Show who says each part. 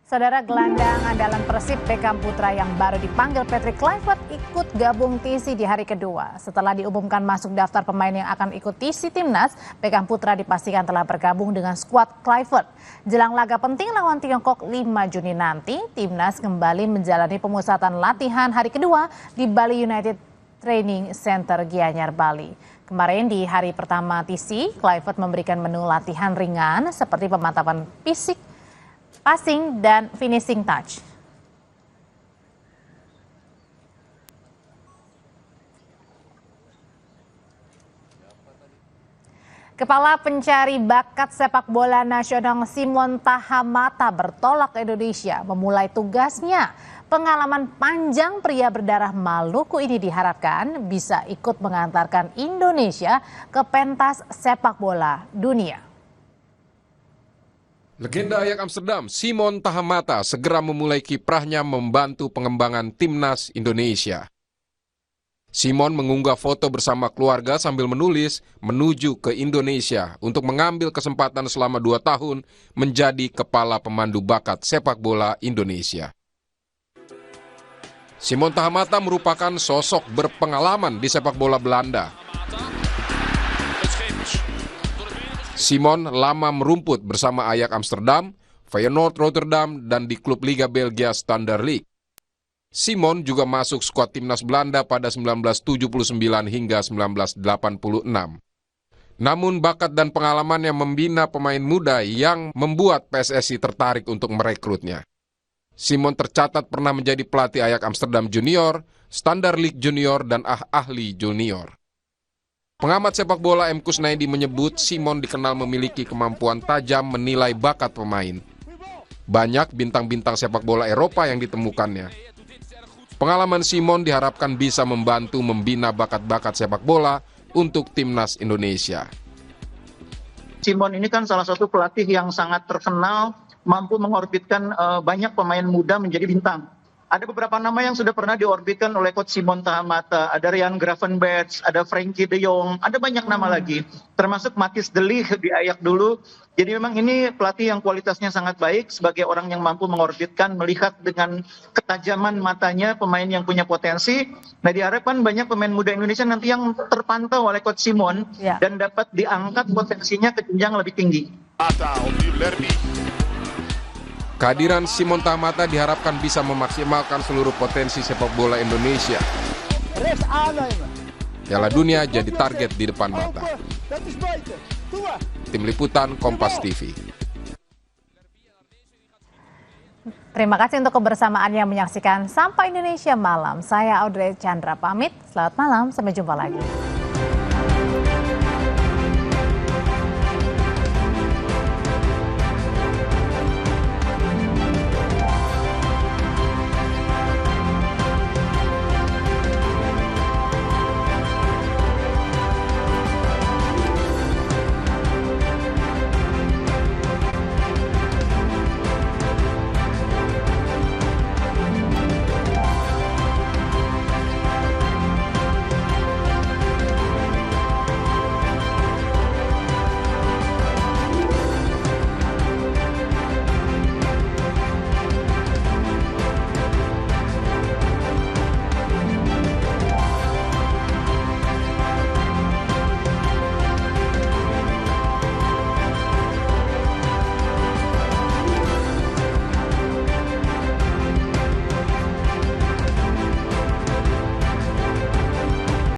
Speaker 1: Saudara, gelandang andalan Persib Beckham Putra yang baru dipanggil Patrick Kluivert ikut gabung TC di hari kedua. Setelah diumumkan masuk daftar pemain yang akan ikut TC Timnas, Beckham Putra dipastikan telah bergabung dengan skuad Kluivert. Jelang laga penting lawan Tiongkok 5 Juni nanti, Timnas kembali menjalani pemusatan latihan hari kedua di Bali United Training Center Gianyar, Bali. Kemarin di hari pertama TC, Kluivert memberikan menu latihan ringan seperti pemantapan fisik, passing, dan finishing touch. Kepala Pencari Bakat Sepak Bola Nasional Simon Tahamata bertolak ke Indonesia memulai tugasnya. Pengalaman panjang pria berdarah Maluku ini diharapkan bisa ikut mengantarkan Indonesia ke pentas sepak bola dunia.
Speaker 2: Legenda Ajax Amsterdam, Simon Tahamata segera memulai kiprahnya membantu pengembangan timnas Indonesia. Simon mengunggah foto bersama keluarga sambil menulis menuju ke Indonesia untuk mengambil kesempatan selama 2 tahun menjadi kepala pemandu bakat sepak bola Indonesia. Simon Tahamata merupakan sosok berpengalaman di sepak bola Belanda. Simon lama merumput bersama Ajax Amsterdam, Feyenoord Rotterdam, dan di klub Liga Belgia Standard Liège. Simon juga masuk skuad timnas Belanda pada 1979 hingga 1986. Namun bakat dan pengalamannya membina pemain muda yang membuat PSSI tertarik untuk merekrutnya. Simon tercatat pernah menjadi pelatih Ajax Amsterdam Junior, Standard Liège Junior, dan Ahli Junior. Pengamat sepak bola M. Kusnaidi menyebut Simon dikenal memiliki kemampuan tajam menilai bakat pemain. Banyak bintang-bintang sepak bola Eropa yang ditemukannya. Pengalaman Simon diharapkan bisa membantu membina bakat-bakat sepak bola untuk timnas Indonesia.
Speaker 3: Simon ini kan salah satu pelatih yang sangat terkenal, mampu mengorbitkan banyak pemain muda menjadi bintang. Ada beberapa nama yang sudah pernah diorbitkan oleh Coach Simon Tahamata. Ada Ryan Gravenberch, ada Frenkie de Jong, ada banyak nama lagi. Termasuk Matthijs de Ligt di Ajax dulu. Jadi memang ini pelatih yang kualitasnya sangat baik sebagai orang yang mampu mengorbitkan, melihat dengan ketajaman matanya pemain yang punya potensi. Nah, diharapkan banyak pemain muda Indonesia nanti yang terpantau oleh Coach Simon dan dapat diangkat potensinya ke jenjang lebih tinggi.
Speaker 2: Kehadiran Simon Tahamata diharapkan bisa memaksimalkan seluruh potensi sepak bola Indonesia. Piala Dunia jadi target di depan mata. Tim Liputan Kompas TV.
Speaker 1: Terima kasih untuk kebersamaannya menyaksikan Sampai Indonesia Malam. Saya Audrey Chandra pamit. Selamat malam, sampai jumpa lagi.